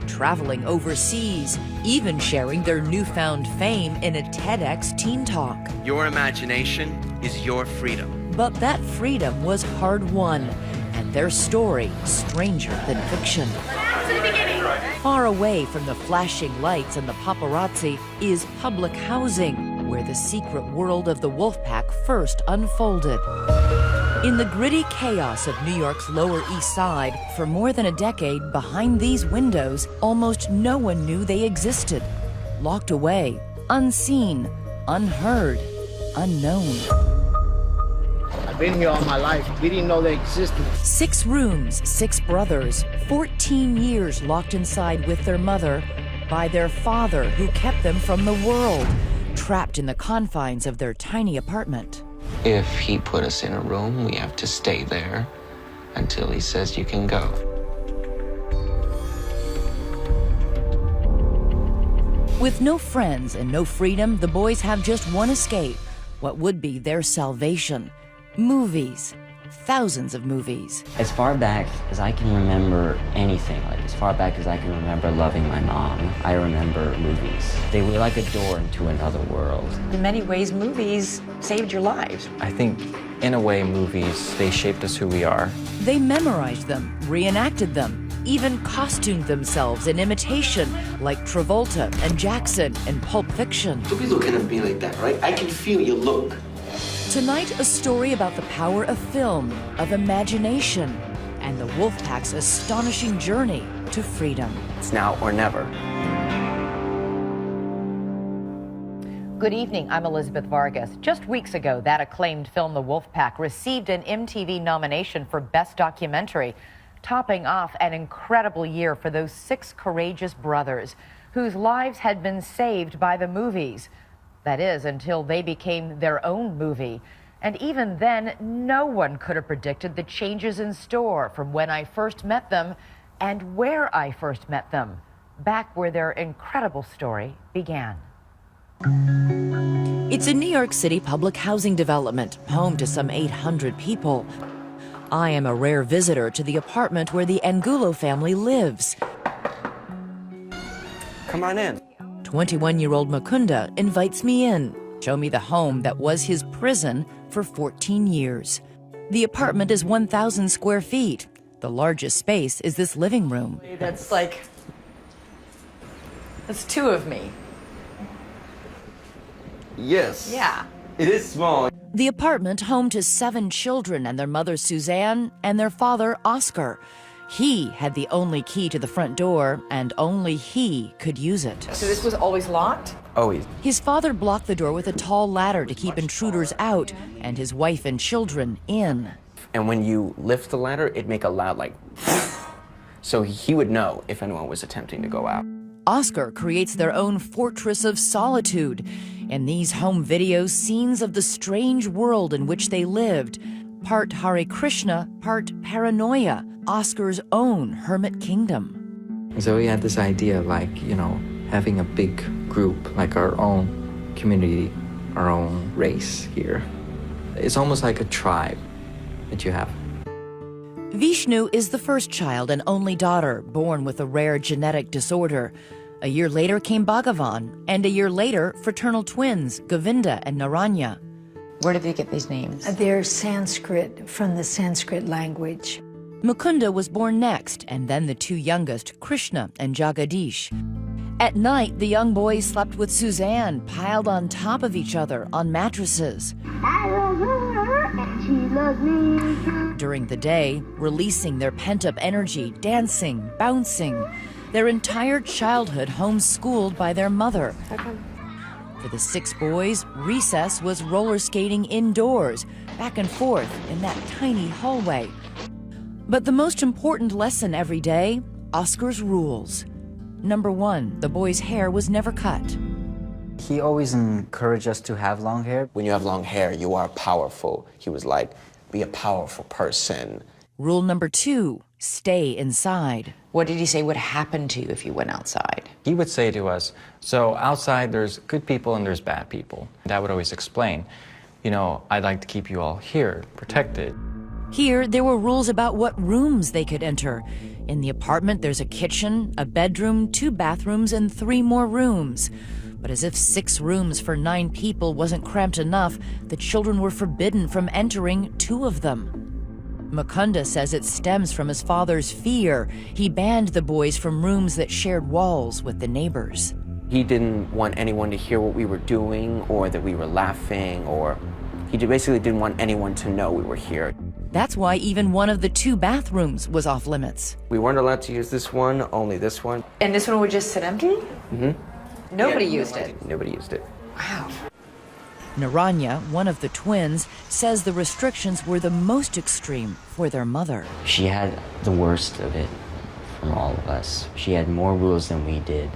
traveling overseas, even sharing their newfound fame in a TEDx Teen Talk. Your imagination is your freedom. But that freedom was hard-won, and their story stranger than fiction. Far away from the flashing lights and the paparazzi is public housing, where the secret world of the Wolfpack first unfolded. In the gritty chaos of New York's Lower East Side, for more than a decade, behind these windows, almost no one knew they existed. Locked away, unseen, unheard, unknown. I've been here all my life. We didn't know they existed. 6 rooms, 6 brothers, 14 years locked inside with their mother by their father who kept them from the world, trapped in the confines of their tiny apartment. If he put us in a room, we have to stay there until he says you can go. With no friends and no freedom, the boys have just one escape, what would be their salvation. Movies. Thousands of movies. As far back as I can remember anything, like as far back as I can remember loving my mom, I remember movies. They were like a door into another world. In many ways, movies saved your lives. I think, in a way, movies, they shaped us who we are. They memorized them, reenacted them, even costumed themselves in imitation, like Travolta and Jackson in Pulp Fiction. Don't be looking at me like that, right? I can feel your look. Tonight, a story about the power of film, of imagination, and the Wolfpack's astonishing journey to freedom. It's now or never. Good evening, I'm Elizabeth Vargas. Just weeks ago, that acclaimed film, The Wolfpack, received an MTV nomination for Best Documentary, topping off an incredible year for those 6 courageous brothers whose lives had been saved by the movies. That is, until they became their own movie. And even then, no one could have predicted the changes in store from when I first met them and where I first met them, back where their incredible story began. It's a New York City public housing development, home to some 800 people. I am a rare visitor to the apartment where the Angulo family lives. Come on in. 21-year-old Mukunda invites me in, show me the home that was his prison for 14 years. The apartment is 1,000 square feet. The largest space is this living room. That's 2 of me. Yes. Yeah. It is small. The apartment home to 7 children and their mother Suzanne and their father Oscar. He had the only key to the front door, and only he could use it. So this was always locked? Always. His father blocked the door with a tall ladder to keep intruders out, and his wife and children in. And when you lift the ladder, it'd make a loud, so he would know if anyone was attempting to go out. Oscar creates their own fortress of solitude. In these home videos, scenes of the strange world in which they lived. Part Hare Krishna, part paranoia. Oscar's own hermit kingdom. So we had this idea having a big group, like our own community, our own race here. It's almost like a tribe that you have. Vishnu is the first child and only daughter, born with a rare genetic disorder. A year later came Bhagavan, and a year later, fraternal twins, Govinda and Naranya. Where did they get these names? They're Sanskrit, from the Sanskrit language. Mukunda was born next, and then the 2 youngest, Krishna and Jagadish. At night, the young boys slept with Suzanne, piled on top of each other on mattresses. I love her, and she loves me. During the day, releasing their pent-up energy, dancing, bouncing. Their entire childhood homeschooled by their mother. For the 6 boys, recess was roller skating indoors, back and forth in that tiny hallway. But the most important lesson every day, Oscar's rules. Number 1, the boy's hair was never cut. He always encouraged us to have long hair. When you have long hair, you are powerful. He was like, be a powerful person. Rule number 2, stay inside. What did he say would happen to you if you went outside? He would say to us, so outside there's good people and there's bad people. That would always explain, I'd like to keep you all here, protected. Here, there were rules about what rooms they could enter. In the apartment, there's a kitchen, a bedroom, 2 bathrooms, and 3 more rooms. But as if 6 rooms for 9 people wasn't cramped enough, the children were forbidden from entering 2 of them. Mukunda says it stems from his father's fear. He banned the boys from rooms that shared walls with the neighbors. He didn't want anyone to hear what we were doing or that we were laughing, or he basically didn't want anyone to know we were here. That's why even one of the 2 bathrooms was off limits. We weren't allowed to use this one, only this one. And this one would just sit empty? Mm-hmm. Nobody used it? Nobody used it. Wow. Naranya, one of the twins, says the restrictions were the most extreme for their mother. She had the worst of it from all of us. She had more rules than we did.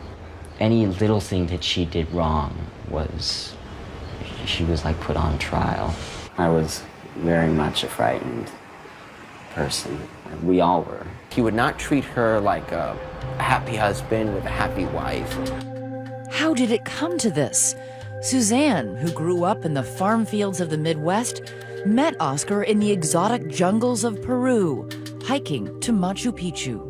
Any little thing that she did wrong she was like put on trial. I was very much a frightened person. We all were. He would not treat her like a happy husband with a happy wife. How did it come to this? Suzanne, who grew up in the farm fields of the Midwest, met Oscar in the exotic jungles of Peru, hiking to Machu Picchu.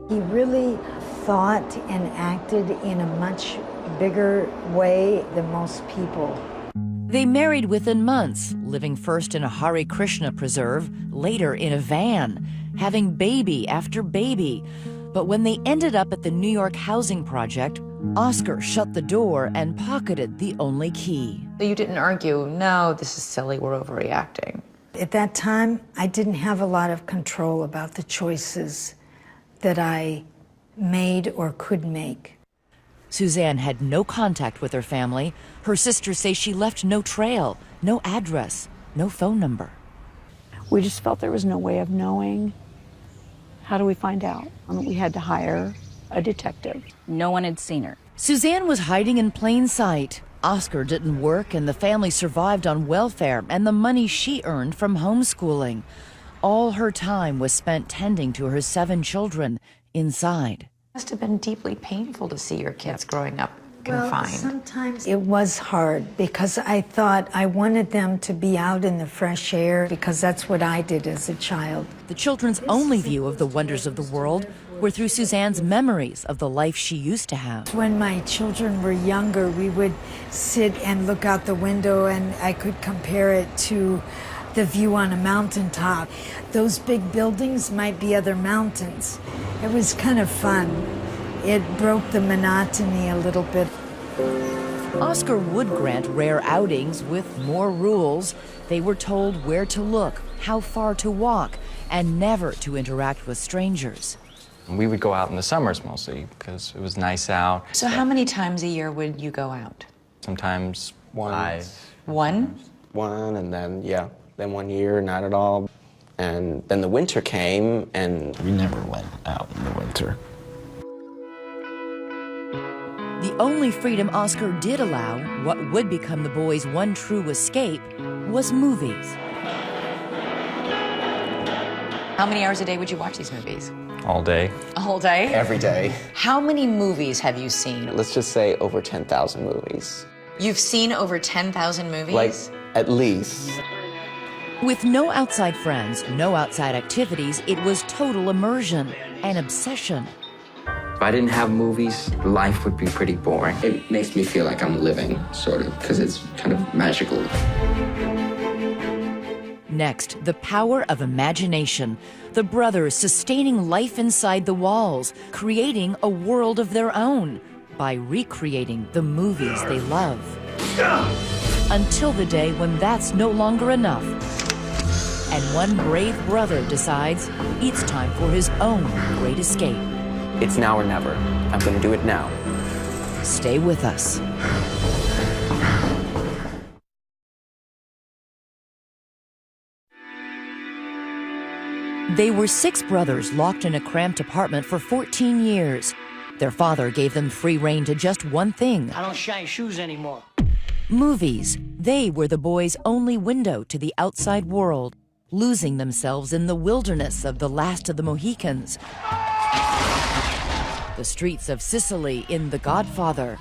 He really thought and acted in a much bigger way than most people. They married within months, living first in a Hare Krishna preserve, later in a van, having baby after baby. But when they ended up at the New York housing project, Oscar shut the door and pocketed the only key. So you didn't argue, no, this is silly, we're overreacting. At that time, I didn't have a lot of control about the choices that I made or could make. Suzanne had no contact with her family. Her sisters say she left no trail, no address, no phone number. We just felt there was no way of knowing. How do we find out? I mean, we had to hire a detective. No one had seen her. Suzanne was hiding in plain sight. Oscar didn't work, and the family survived on welfare and the money she earned from homeschooling. All her time was spent tending to her 7 children inside. It must have been deeply painful to see your kids growing up confined. Well, sometimes it was hard because I thought I wanted them to be out in the fresh air because that's what I did as a child. The children's only view of the wonders of the world were through Suzanne's memories of the life she used to have. When my children were younger, we would sit and look out the window, and I could compare it to the view on a mountaintop. Those big buildings might be other mountains. It was kind of fun. It broke the monotony a little bit. Oscar would grant rare outings with more rules. They were told where to look, how far to walk, and never to interact with strangers. We would go out in the summers mostly because it was nice out. So how many times a year would you go out? Sometimes 1. 1? 1, and then, then 1 year, not at all. And then the winter came, and we never went out in the winter. The only freedom Oscar did allow, what would become the boys' one true escape, was movies. How many hours a day would you watch these movies? All day. A whole day? every day. How many movies have you seen? Let's just say over 10,000 movies. You've seen over 10,000 movies? Like, at least. With no outside friends, no outside activities, it was total immersion, an obsession. If I didn't have movies, life would be pretty boring. It makes me feel like I'm living, sort of, because it's kind of magical. Next, the power of imagination. The brothers sustaining life inside the walls, creating a world of their own by recreating the movies they love. Until the day when that's no longer enough. And one brave brother decides it's time for his own great escape. It's now or never. I'm going to do it now. Stay with us. They were 6 brothers locked in a cramped apartment for 14 years. Their father gave them free rein to just one thing. I don't shine shoes anymore. Movies. They were the boys' only window to the outside world, losing themselves in the wilderness of the last of the Mohicans, the streets of Sicily in The Godfather,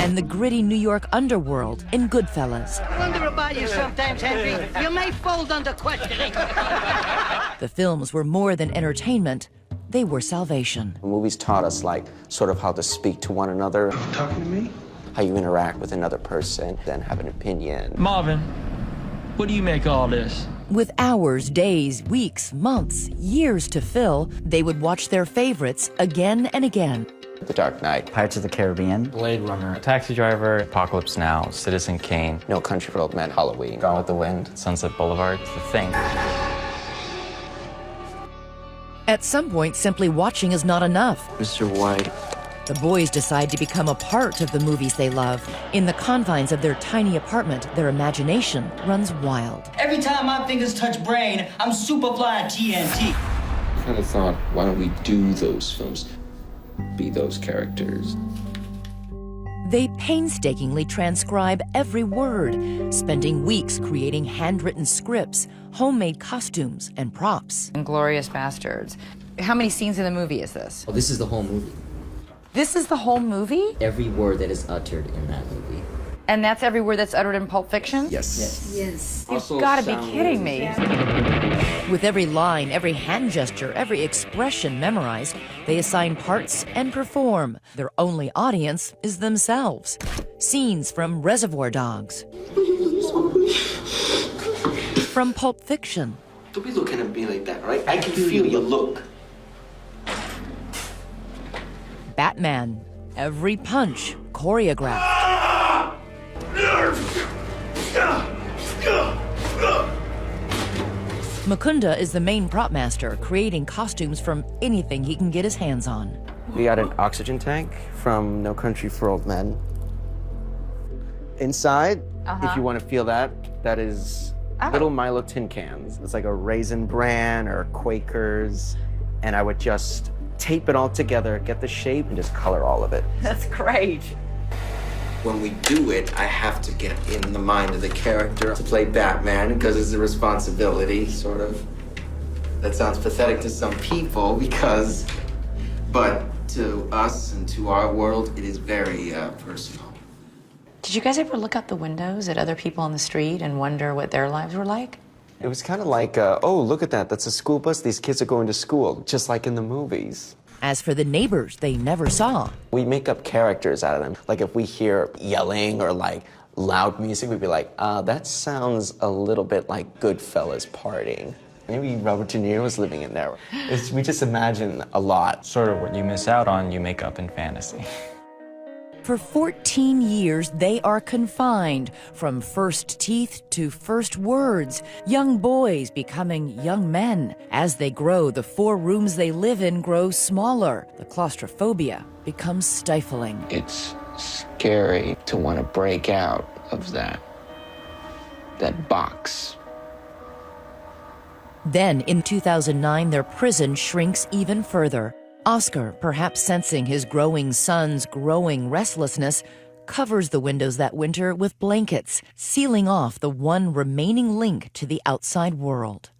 and the gritty New York underworld in Goodfellas. I wonder about you sometimes, Henry. You may fold under questioning. The films were more than entertainment. They were salvation. The movies taught us, like, sort of how to speak to one another. Talking to me? How you interact with another person, then have an opinion. Marvin, what do you make of all this? With hours, days, weeks, months, years to fill, they would watch their favorites again and again. The Dark Knight. Pirates of the Caribbean. Blade Runner. Taxi Driver. Apocalypse Now. Citizen Kane. No Country for Old Men. Halloween. Gone with the Wind. Sunset Boulevard. The Thing. At some point, simply watching is not enough. Mr. White. The boys decide to become a part of the movies they love. In the confines of their tiny apartment, their imagination runs wild. Every time my fingers touch brain, I'm Superfly TNT. I kind of thought, why don't we do those films? Be those characters. They painstakingly transcribe every word, spending weeks creating handwritten scripts, homemade costumes, and props. Inglourious Bastards. How many scenes in the movie is this? Oh, this is the whole movie. This is the whole movie? Every word that is uttered in that movie. And that's every word that's uttered in Pulp Fiction? Yes. Yes. You've got to be kidding me. With every line, every hand gesture, every expression memorized, they assign parts and perform. Their only audience is themselves. Scenes from Reservoir Dogs. From Pulp Fiction. Don't be looking at me like that, right? I can feel your look. Batman. Every punch choreographed. Mukunda is the main prop master, creating costumes from anything he can get his hands on. We got an oxygen tank from No Country for Old Men. Inside, if you want to feel that, that is little Milo tin cans. It's like a Raisin Bran or Quakers, and I would just tape it all together, get the shape, and just color all of it. That's great. When we do it, I have to get in the mind of the character to play Batman because it's a responsibility, sort of. That sounds pathetic to some people but to us and to our world, it is very personal. Did you guys ever look out the windows at other people on the street and wonder what their lives were like? It was kind of like, oh, look at that, that's a school bus, these kids are going to school, just like in the movies. As for the neighbors they never saw. We make up characters out of them. Like if we hear yelling or like loud music, we'd be like, that sounds a little bit like Goodfellas partying. Maybe Robert De Niro was living in there. We just imagine a lot. Sort of what you miss out on, you make up in fantasy. For 14 years, they are confined, from first teeth to first words, young boys becoming young men. As they grow, the 4 rooms they live in grow smaller. The claustrophobia becomes stifling. It's scary to want to break out of that box. Then, in 2009, their prison shrinks even further. Oscar, perhaps sensing his growing son's growing restlessness, covers the windows that winter with blankets, sealing off the one remaining link to the outside world.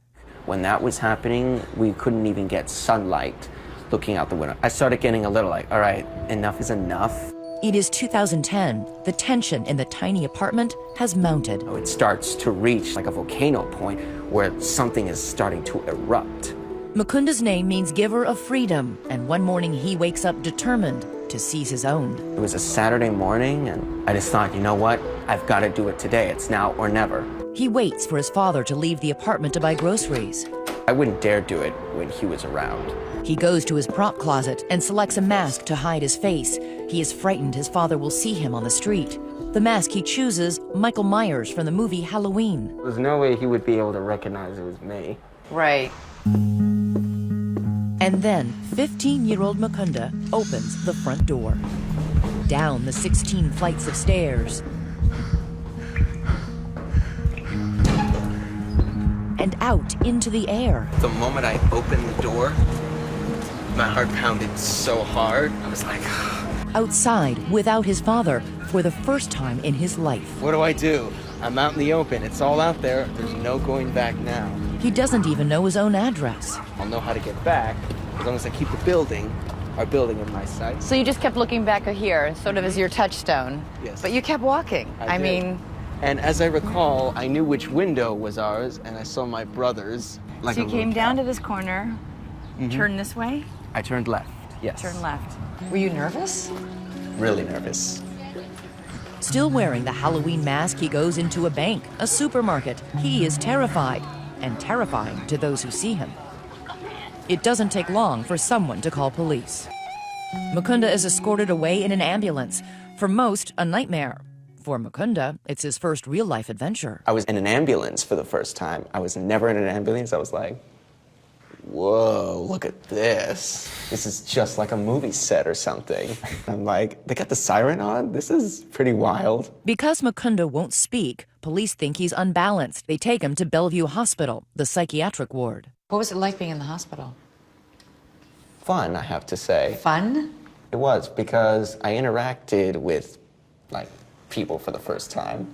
When that was happening, we couldn't even get sunlight looking out the window. I started getting a little like, all right, enough is enough. It is 2010. The tension in the tiny apartment has mounted. It starts to reach like a volcano point where something is starting to erupt. Mukunda's name means giver of freedom, and one morning he wakes up determined to seize his own. It was a Saturday morning, and I just thought, you know what? I've got to do it today. It's now or never. He waits for his father to leave the apartment to buy groceries. I wouldn't dare do it when he was around. He goes to his prop closet and selects a mask to hide his face. He is frightened his father will see him on the street. The mask he chooses, Michael Myers from the movie Halloween. There's no way he would be able to recognize it was me. Right. And then, 15-year-old Mukunda opens the front door. Down the 16 flights of stairs. And out into the air. The moment I opened the door, my heart pounded so hard. I was like... Outside, without his father, for the first time in his life. What do I do? I'm out in the open. It's all out there. There's no going back now. He doesn't even know his own address. I'll know how to get back as long as I keep the building are building in my sight. So you just kept looking back here, sort of as your touchstone. Yes. But you kept walking. I did. mean... And as I recall, I knew which window was ours, and I saw my brothers. Like So you came down to this corner, turned this way? I turned left, yes. Turned left. Were you nervous? Really nervous. Still wearing the Halloween mask, he goes into a bank, a supermarket. He is terrified, and terrifying to those who see him. It doesn't take long for someone to call police. Mukunda is escorted away in an ambulance. For most, a nightmare. For Mukunda, it's his first real-life adventure. I was in an ambulance for the first time. I was never in an ambulance. I was like, whoa, look at this. This is just like a movie set or something. I'm like, they got the siren on? This is pretty wild. Because Mukunda won't speak, police think he's unbalanced. They take him to Bellevue Hospital, the psychiatric ward. What was it like being in the hospital? Fun, I have to say. Fun? It was, because I interacted with, like, people for the first time.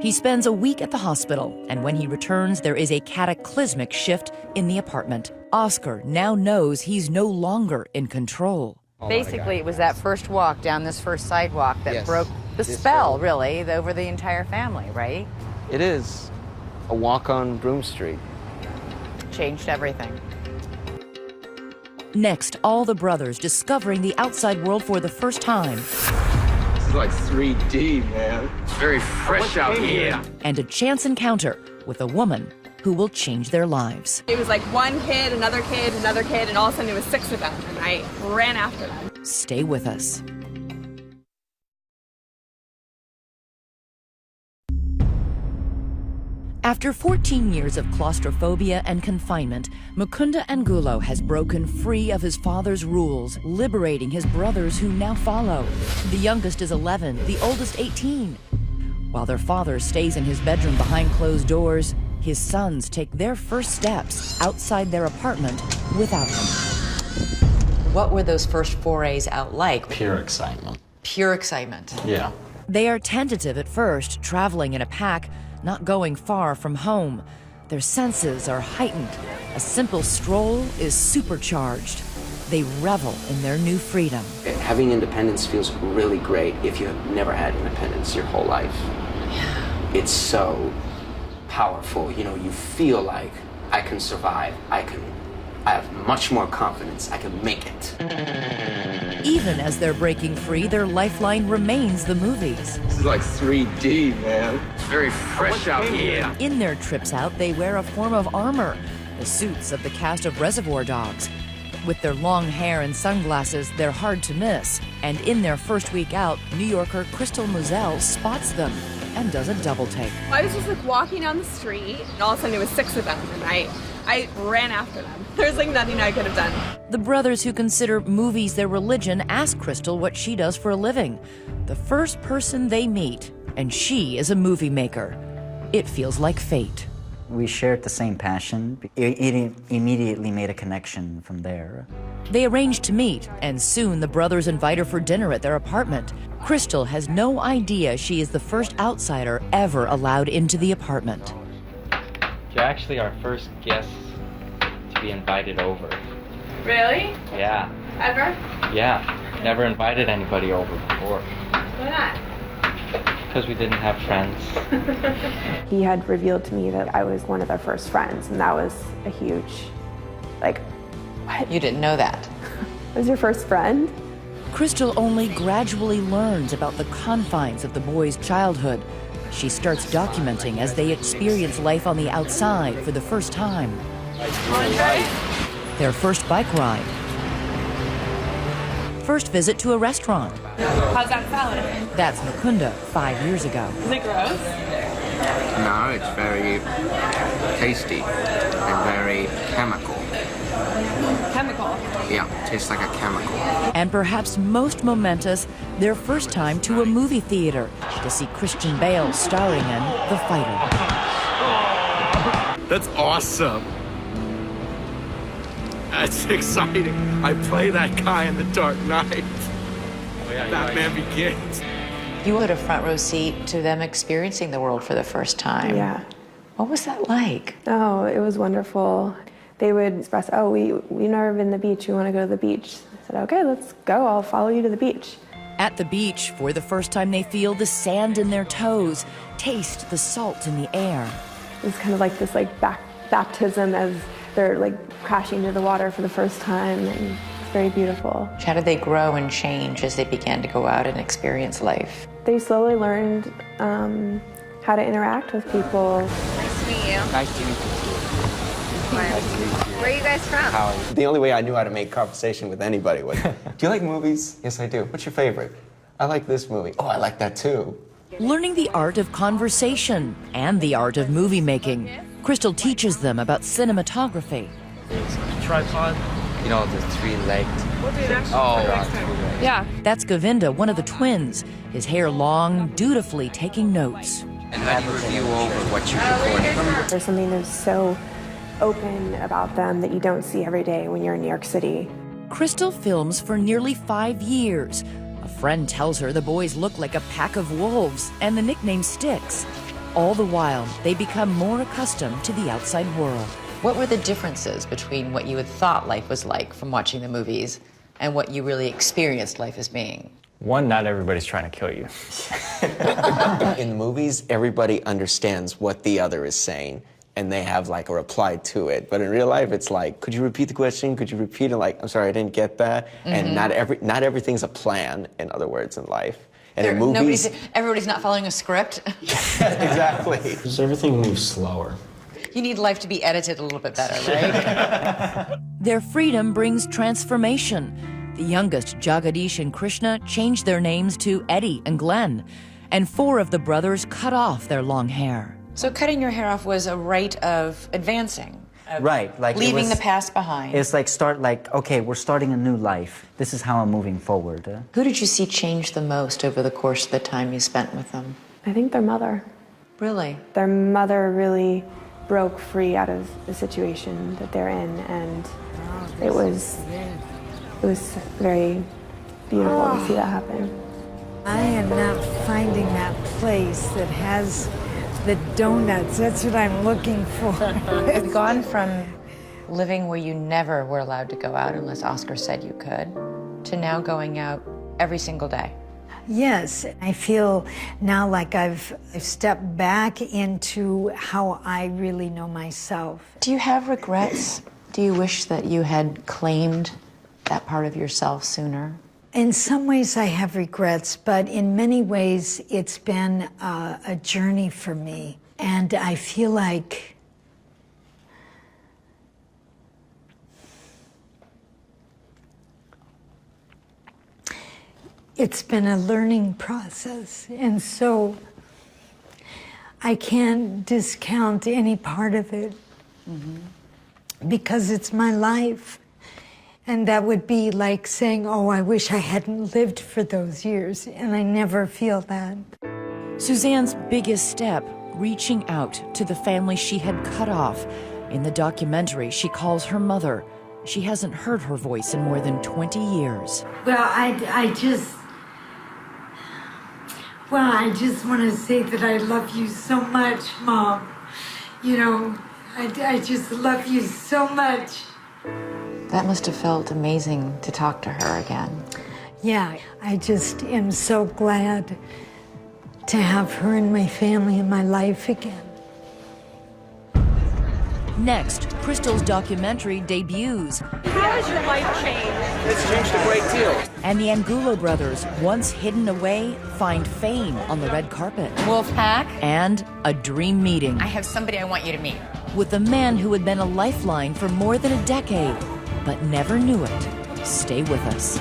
He spends a week at the hospital, and when he returns, there is a cataclysmic shift in the apartment. Oscar now knows he's no longer in control. Basically, it was that first walk down this first sidewalk that broke the spell, really, over the entire family, right? It is a walk on Broome Street. Changed everything. Next, all the brothers discovering the outside world for the first time. This is like 3D, man. It's very fresh out here. And a chance encounter with a woman who will change their lives. It was like one kid, another kid, another kid, and all of a sudden it was 6 of them, and I ran after them. Stay with us. After 14 years of claustrophobia and confinement, Mukunda Angulo has broken free of his father's rules, liberating his brothers who now follow. The youngest is 11, the oldest 18. While their father stays in his bedroom behind closed doors, his sons take their first steps outside their apartment without him. What were those first forays out like? Pure excitement. Pure excitement. Yeah. They are tentative at first, traveling in a pack, not going far from home. Their senses are heightened. A simple stroll is supercharged. They revel in their new freedom. Having independence feels really great if you have never had independence your whole life. Yeah. It's so powerful. You know, you feel like I can survive. I have much more confidence. I can make it. Even as they're breaking free, their lifeline remains the movies. This is like 3D, man. It's very fresh out here. In their trips out, they wear a form of armor, the suits of the cast of Reservoir Dogs. With their long hair and sunglasses, they're hard to miss. And in their first week out, New Yorker Crystal Moselle spots them and does a double take. I was just like walking down the street, and all of a sudden it was 6 of them, and I ran after them. There's like nothing I could have done. The brothers who consider movies their religion ask Crystal what she does for a living. The first person they meet, and she is a movie maker. It feels like fate. We shared the same passion. It immediately made a connection from there. They arrange to meet, and soon the brothers invite her for dinner at their apartment. Crystal has no idea she is the first outsider ever allowed into the apartment. You're actually our first guest to be invited over. Really? Yeah. Ever? Yeah. Never invited anybody over before. Why not? Because we didn't have friends. He had revealed to me that I was one of their first friends, and that was a huge, like, what? You didn't know that? I was your first friend? Crystal only gradually learns about the confines of the boys' childhood. She starts documenting as they experience life on the outside for the first time. Their first bike ride. First visit to a restaurant. How's that salad? That's Mukunda 5 years ago. Is it gross? No, it's very tasty and very chemical. Chemical? Yeah, tastes like a chemical. And perhaps most momentous, their first time to a movie theater to see Christian Bale starring in The Fighter. That's awesome. That's exciting. I play that guy in The Dark Knight. Batman Begins. You had a front row seat to them experiencing the world for the first time. Yeah. What was that like? Oh, it was wonderful. They would express, oh, we've never been to the beach. We want to go to the beach. said, okay, let's go. I'll follow you to the beach. At the beach, for the first time, they feel the sand in their toes, taste the salt in the air. It was kind of like this baptism as they're like crashing into the water for the first time, and it's very beautiful. How did they grow and change as they began to go out and experience life? They slowly learned how to interact with people. Nice to meet you. Nice to meet you. Where are you guys from? The only way I knew how to make conversation with anybody was, do you like movies? Yes, I do. What's your favorite? I like this movie. Oh, I like that too. Learning the art of conversation and the art of movie making, Crystal teaches them about cinematography. Tripod. You know, the three-legged. We'll do that. Oh, Yeah. That's Govinda, one of the twins, his hair long, dutifully taking notes. And how do you review over what you're recording? There's something that's so open about them that you don't see every day when you're in New York City. Crystal films for nearly 5 years. A friend tells her the boys look like a pack of wolves, and the nickname sticks. All the while, they become more accustomed to the outside world. What were the differences between what you had thought life was like from watching the movies and what you really experienced life as being? One, not everybody's trying to kill you. In the movies, everybody understands what the other is saying, and they have like a reply to it. But in real life, it's like, could you repeat the question? Could you repeat it? Like, I'm sorry, I didn't get that. And not everything's a plan, in other words, in life. And in movies, Everybody's not following a script. exactly. Because everything moves slower. You need life to be edited a little bit better, right? Their freedom brings transformation. The youngest, Jagadish and Krishna, changed their names to Eddie and Glenn. And 4 of the brothers cut off their long hair. So cutting your hair off was a rite of advancing. Right, like leaving the past behind. It's like okay, we're starting a new life. This is how I'm moving forward. Who did you see change the most over the course of the time you spent with them? I think their mother. Really? Their mother really broke free out of the situation that they're in, and it was very beautiful to see that happen. I am not finding that place that has the donuts. That's what I'm looking for. You've gone from living where you never were allowed to go out unless Oscar said you could, to now going out every single day. Yes, I feel now like I've stepped back into how I really know myself. Do you have regrets? Do you wish that you had claimed that part of yourself sooner? In some ways I have regrets, but in many ways it's been a journey for me. And I feel like it's been a learning process. And so I can't discount any part of it because it's my life. And that would be like saying, oh, I wish I hadn't lived for those years, and I never feel that. Suzanne's biggest step, reaching out to the family she had cut off. In the documentary, she calls her mother. She hasn't heard her voice in more than 20 years. Well, I just want to say that I love you so much, Mom. You know, I just love you so much. That must have felt amazing to talk to her again. Yeah, I just am so glad to have her in my family in my life again. Next, Crystal's documentary debuts. How has your life changed? It's changed a great deal. And the Angulo brothers, once hidden away, find fame on the red carpet. Wolfpack. And a dream meeting. I have somebody I want you to meet. With a man who had been a lifeline for more than a decade, but never knew it. Stay with us.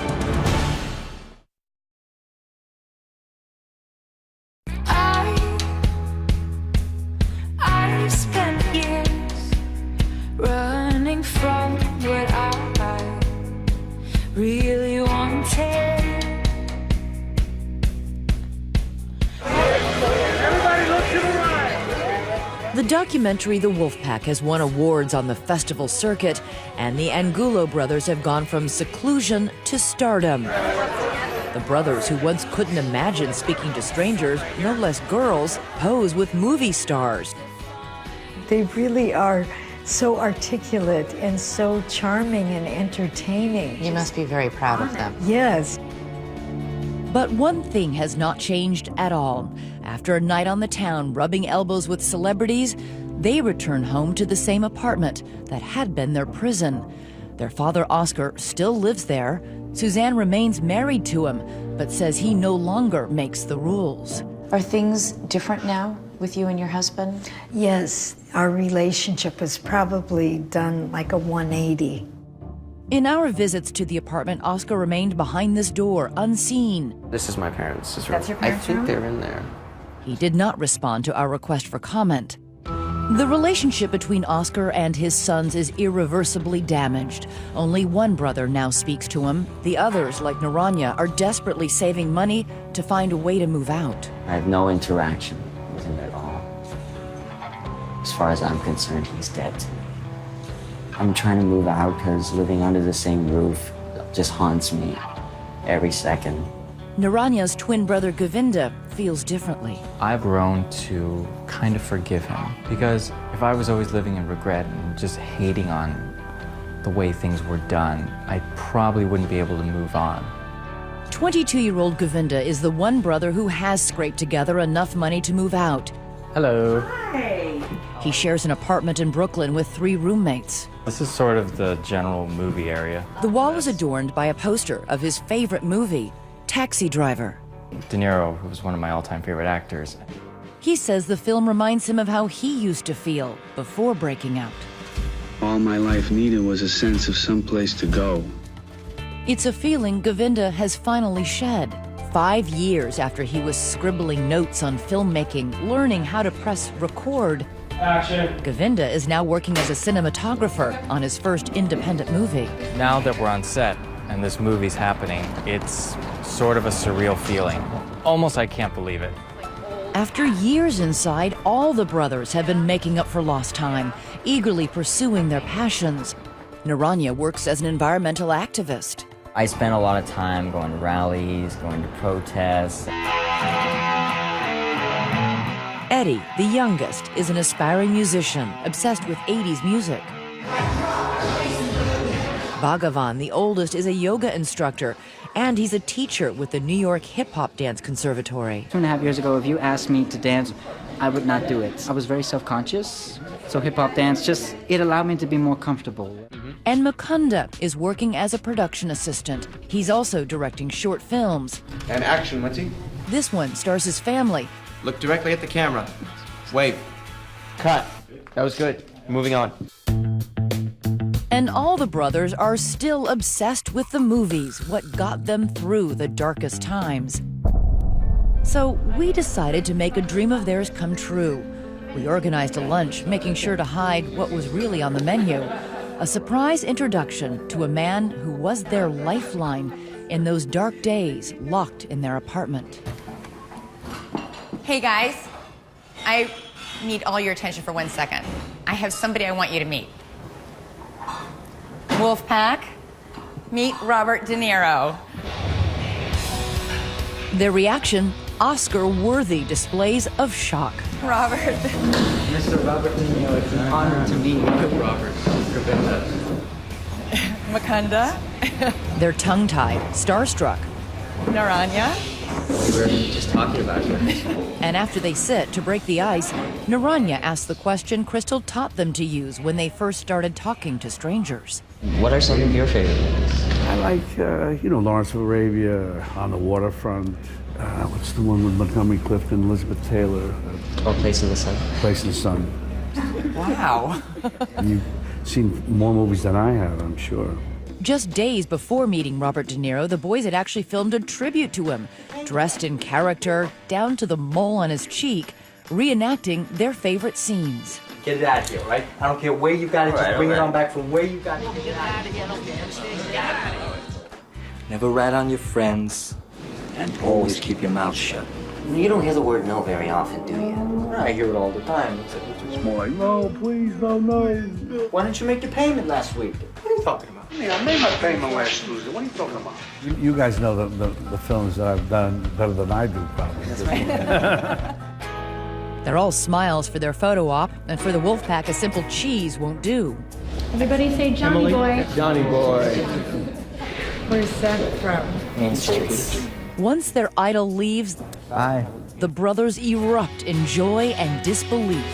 I've spent years running from what I really wanted. Everybody look to the right. The documentary The Wolfpack has won awards on the festival circuit, and the Angulo brothers have gone from seclusion to stardom. The brothers, who once couldn't imagine speaking to strangers, no less girls, pose with movie stars. They really are so articulate and so charming and entertaining. You must be very proud of them. Yes. But one thing has not changed at all. After a night on the town rubbing elbows with celebrities, they return home to the same apartment that had been their prison. Their father, Oscar, still lives there. Suzanne remains married to him, but says he no longer makes the rules. Are things different now with you and your husband? Yes, our relationship has probably done like a 180. In our visits to the apartment, Oscar remained behind this door, unseen. This is my parents' room. That's your parents' I think room? they're in there. He did not respond to our request for comment. The relationship between Oscar and his sons is irreversibly damaged. Only one brother now speaks to him. The others, like Naranya, are desperately saving money to find a way to move out. I have no interaction with him at all. As far as I'm concerned, he's dead. I'm trying to move out because living under the same roof just haunts me every second. Naranya's twin brother Govinda feels differently. I've grown to kind of forgive him because if I was always living in regret and just hating on the way things were done, I probably wouldn't be able to move on. 22-year-old Govinda is the one brother who has scraped together enough money to move out. Hello. Hi. He shares an apartment in Brooklyn with 3 roommates. This is sort of the general movie area. The wall is adorned by a poster of his favorite movie, Taxi Driver. De Niro, who was one of my all-time favorite actors. He says the film reminds him of how he used to feel before breaking out. All my life needed was a sense of someplace to go. It's a feeling Govinda has finally shed. 5 years after he was scribbling notes on filmmaking, learning how to press record, Action. Govinda is now working as a cinematographer on his first independent movie. Now that we're on set and this movie's happening, it's sort of a surreal feeling. Almost I can't believe it. After years inside, all the brothers have been making up for lost time, eagerly pursuing their passions. Naranya works as an environmental activist. I spent a lot of time going to rallies, going to protests. Eddie, the youngest, is an aspiring musician obsessed with 80s music. Bhagavan, the oldest, is a yoga instructor, and he's a teacher with the New York Hip Hop Dance Conservatory. 2.5 years ago, if you asked me to dance, I would not do it. I was very self-conscious, so hip-hop dance it allowed me to be more comfortable. And Mukunda is working as a production assistant. He's also directing short films. And action, Muncie. This one stars his family. Look directly at the camera. Wave. Cut. That was good. Moving on. And all the brothers are still obsessed with the movies, what got them through the darkest times. So we decided to make a dream of theirs come true. We organized a lunch, making sure to hide what was really on the menu. A surprise introduction to a man who was their lifeline in those dark days locked in their apartment. Hey guys, I need all your attention for 1 second. I have somebody I want you to meet. Wolfpack, meet Robert De Niro. Their reaction, Oscar-worthy displays of shock. Robert. Mr. Robert De Niro, it's an honor to meet you. Robert. Mukunda. They're tongue-tied, starstruck. Naranya. We were just talking about you. And after they sit to break the ice, Naranya asks the question Crystal taught them to use when they first started talking to strangers. What are some of your favorite movies? I like, Lawrence of Arabia, On the Waterfront. What's the one with Montgomery Clifton, Elizabeth Taylor? Place in the Sun. Place in the Sun. Wow. You've seen more movies than I have, I'm sure. Just days before meeting Robert De Niro, the boys had actually filmed a tribute to him, dressed in character, down to the mole on his cheek, reenacting their favorite scenes. Get it out of here, right? I don't care where you got it, just bring it on back from where you got it. Get out of here, Never rat on your friends, and always keep your mouth shut. You don't hear the word no very often, do you? I hear it all the time. It's more like, no, please, no, no. Why didn't you make your payment last week? What are you talking about? I made my payment last Tuesday. What are you talking about? You guys know the films that I've done better than I do, probably. That's right. They're all smiles for their photo op, and for the Wolfpack, a simple cheese won't do. Everybody say Johnny Boy. Johnny Boy. Where's that from? Main Street. Once their idol leaves, Bye. the brothers erupt in joy and disbelief.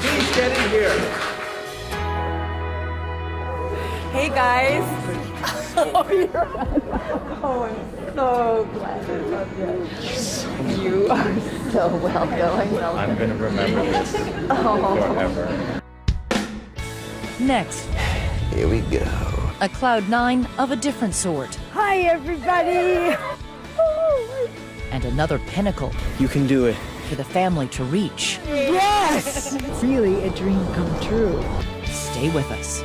Please get in here. Hey guys. Oh, you're oh, I'm so glad I love you. You are so well going. I'm gonna remember this forever. Next, Here we go. a cloud nine of a different sort, Hi, everybody. and another pinnacle You can do it. for the family to reach. Yes. Really a dream come true. Stay with us.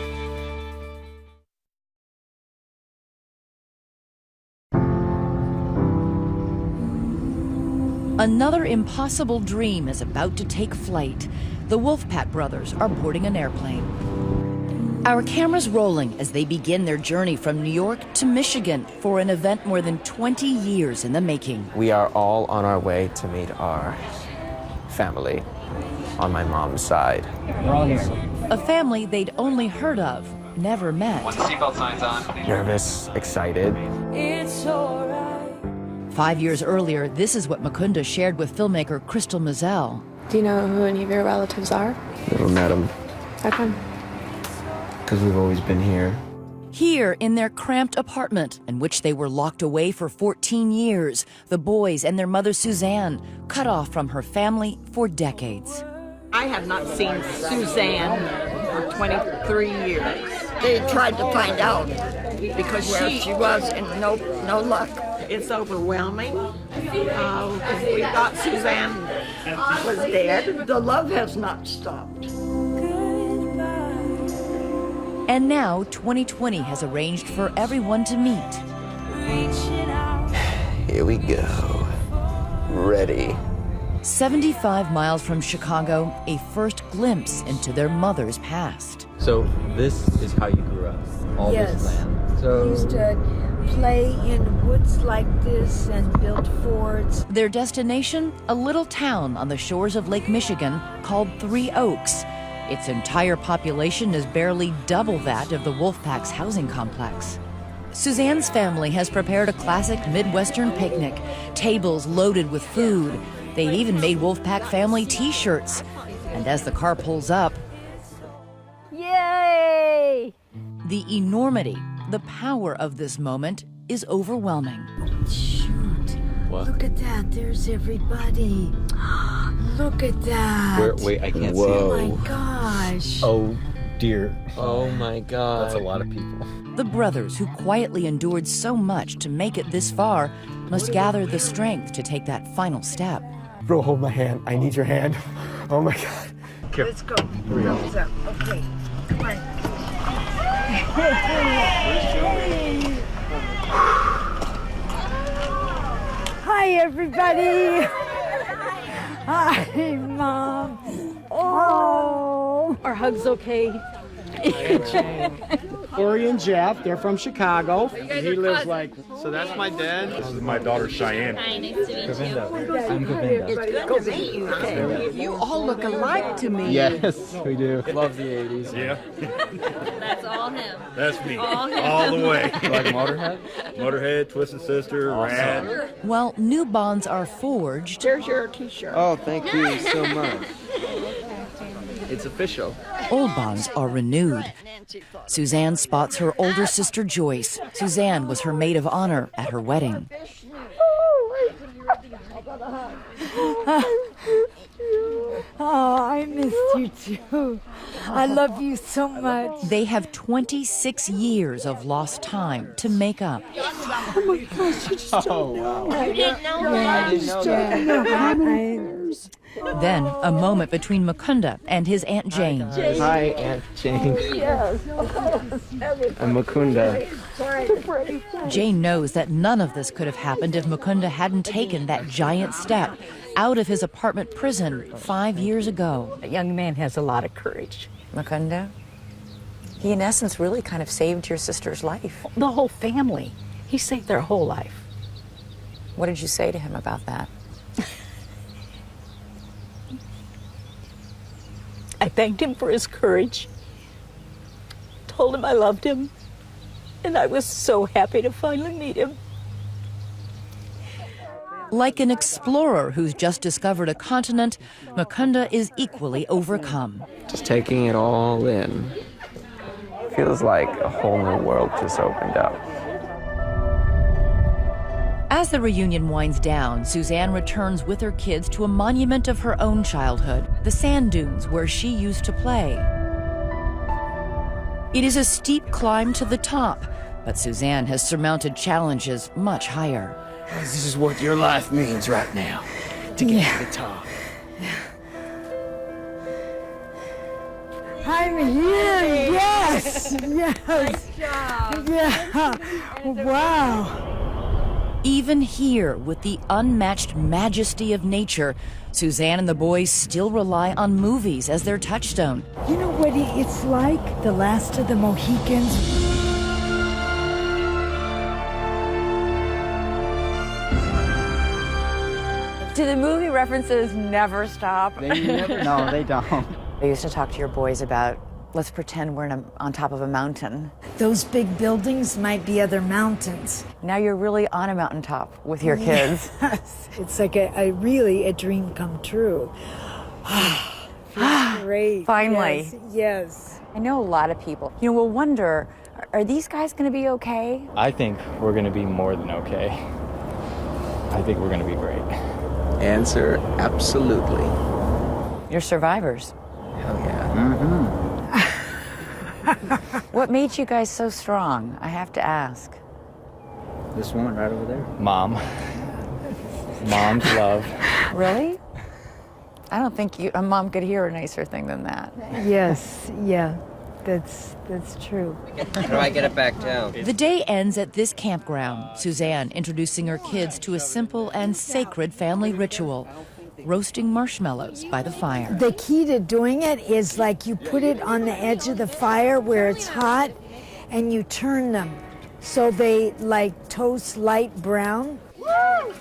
Another impossible dream is about to take flight. The Wolfpack brothers are boarding an airplane. Our cameras rolling as they begin their journey from New York to Michigan for an event more than 20 years in the making. We are all on our way to meet our family on my mom's side. We're all here. A family they'd only heard of, never met. Once the seatbelt sign's on. Nervous, excited. It's alright. 5 years earlier, this is what Mukunda shared with filmmaker Crystal Mazel. Do you know who any of your relatives are? Never met him, How come? because we've always been here. Here in their cramped apartment, in which they were locked away for 14 years, the boys and their mother Suzanne, cut off from her family for decades. I have not seen Suzanne for 23 years. They tried to find out because where she was and no luck. It's overwhelming. We thought Suzanne was dead. The love has not stopped. And now 2020 has arranged for everyone to meet. Here we go. Ready. 75 miles from Chicago, a first glimpse into their mother's past. So this is how you grew up. All Yes. this land. So We used to play in woods like this and build forts. Their destination, a little town on the shores of Lake Michigan called Three Oaks. Its entire population is barely double that of the Wolfpack's housing complex. Suzanne's family has prepared a classic Midwestern picnic, tables loaded with food. They've even made Wolfpack family t-shirts. And as the car pulls up, Yay! the enormity, the power of this moment is overwhelming. Shoot. Look at that. There's everybody. Look at that. wait, I can't Oh see it. my gosh. Oh dear. Oh my God. That's a lot of people. The brothers who quietly endured so much to make it this far must gather the strength to take that final step. Bro, hold my hand. I need your hand. Oh my God. Let's go. Thumbs up. Okay. Come on. Hi, everybody. Hi, Mom. Oh. Are hugs okay? Corey and Jeff, they're from Chicago. He lives like. So that's my dad. This is my daughter Cheyenne. Hi, nice to meet you. I'm Govinda. It's good to meet you. You all look alike to me. Yes, we do. Love the 80s. Yeah. That's all him. That's me. All him. All the way. Like Motorhead? Motorhead, Twisted Sister, Rad. While new bonds are forged, There's your t-shirt. Oh, thank you so much. It's official. old bonds are renewed. Suzanne spots her older sister Joyce. Suzanne was her maid of honor at her wedding. Oh, I missed you too. I love you so much. They have 26 years of lost time to make up. Oh my gosh, you just Oh, wow. I didn't know that. I didn't know that. How many years? Then a moment between Mukunda and his Aunt Jane. Hi, Aunt Jane. Yes. I'm Mukunda. Jane knows that none of this could have happened if Mukunda hadn't taken that giant step out of his apartment prison 5 years ago. A young man has a lot of courage. Mukunda, he in essence really kind of saved your sister's life. The whole family. He saved their whole life. What did you say to him about that? I thanked him for his courage, told him I loved him, and I was so happy to finally meet him. Like an explorer who's just discovered a continent, Mukunda is equally overcome. Just taking it all in. Feels like a whole new world just opened up. As the reunion winds down, Suzanne returns with her kids to a monument of her own childhood, the sand dunes where she used to play. It is a steep climb to the top, but Suzanne has surmounted challenges much higher. This is what your life means right now, to get to the top. I'm here, yes, yes. Nice job. Yeah, wow. Even here, with the unmatched majesty of nature, Suzanne and the boys still rely on movies as their touchstone. You know what it's like? The Last of the Mohicans. Do the movie references never stop? They never. No, they don't. I used to talk to your boys about, let's pretend we're on top of a mountain. Those big buildings might be other mountains. Now you're really on a mountaintop with your kids. Yes. It's like a dream come true. Feels great. Finally. Yes, yes. I know a lot of people, will wonder, are these guys going to be okay? I think we're going to be more than okay. I think we're going to be great. Answer, absolutely. You're survivors. Hell yeah. What made you guys so strong? I have to ask. This woman right over there. Mom. Mom's love. Really? I don't think a mom could hear a nicer thing than that. Yes, yeah, that's true. How do I get it back down? The day ends at this campground, Suzanne introducing her kids to a simple and sacred family ritual, roasting marshmallows by the fire. The key to doing it is like you put it on the edge of the fire where it's hot and you turn them so they like toast light brown.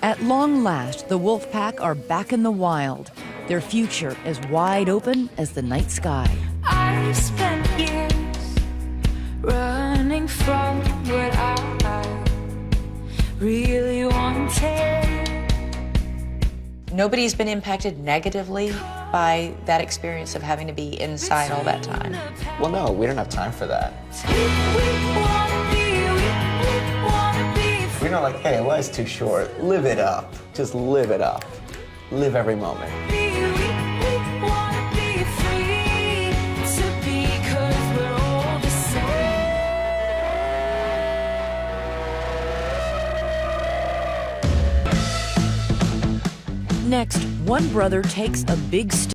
At long last, the Wolfpack are back in the wild, their future as wide open as the night sky. I've spent years running from what I really wanted. Nobody's been impacted negatively by that experience of having to be inside all that time. Well, no, we don't have time for that. We're not like, hey, life's too short. Live it up. Just live it up. Live every moment. Next, one brother takes a big step